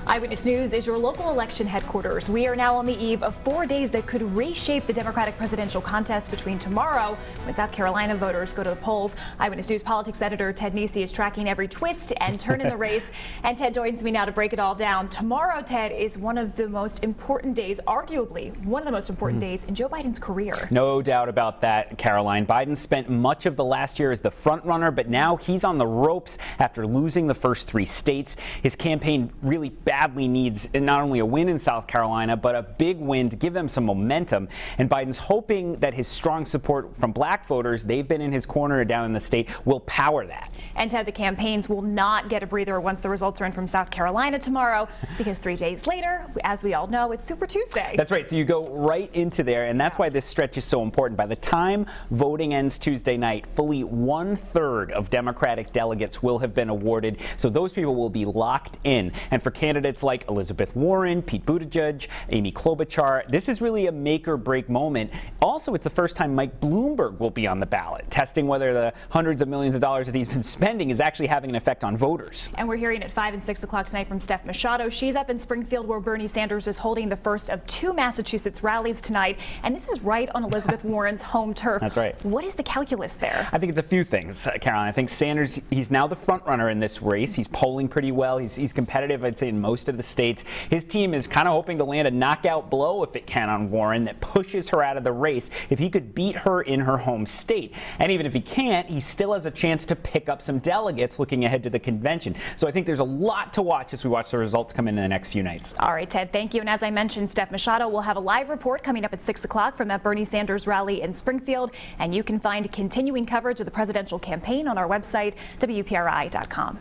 Eyewitness News is your local election headquarters. We are now on the eve of 4 days that could reshape the Democratic presidential contest between tomorrow, when South Carolina voters go to the polls. Eyewitness News politics editor Ted Nesi is tracking every twist and turn in the race. And Ted joins me now to break it all down. Tomorrow, Ted, is one of the most important days, arguably one of the most important days in Joe Biden's career. No doubt about that, Caroline. Biden spent much of the last year as the front runner, but now he's on the ropes after losing the first 3 states. His campaign really badly needs not only a win in South Carolina, but a big win to give them some momentum. And Biden's hoping that his strong support from black voters, they've been in his corner down in the state, will power that. And Ted, the campaigns will not get a breather once the results are in from South Carolina tomorrow, because 3 days later, as we all know, it's Super Tuesday. That's right. So you go right into there, and that's why this stretch is so important. By the time voting ends Tuesday night, fully 1/3 of Democratic delegates will have been awarded. So those people will be locked in. And for candidates like Elizabeth Warren, Pete Buttigieg, Amy Klobuchar, this is really a make or break moment. Also, it's the first time Mike Bloomberg will be on the ballot, testing whether the hundreds of millions of dollars that he's been spending is actually having an effect on voters. And we're hearing at 5 and 6 o'clock tonight from Steph Machado. She's up in Springfield, where Bernie Sanders is holding the first of 2 Massachusetts rallies tonight. And this is right on Elizabeth Warren's home turf. That's right. What is the calculus there? I think it's a few things, Caroline. I think Sanders, he's now the front runner in this race. He's polling pretty well. He's competitive, I'd say, in most of the states. His team is kind of hoping to land a knockout blow, if it can, on Warren that pushes her out of the race if he could beat her in her home state. And even if he can't, he still has a chance to pick up some delegates looking ahead to the convention. So I think there's a lot to watch as we watch the results come in the next few nights. All right, Ted, thank you. And as I mentioned, Steph Machado will have a live report coming up at 6 o'clock from that Bernie Sanders rally in Springfield. And you can find continuing coverage of the presidential campaign on our website, WPRI.com.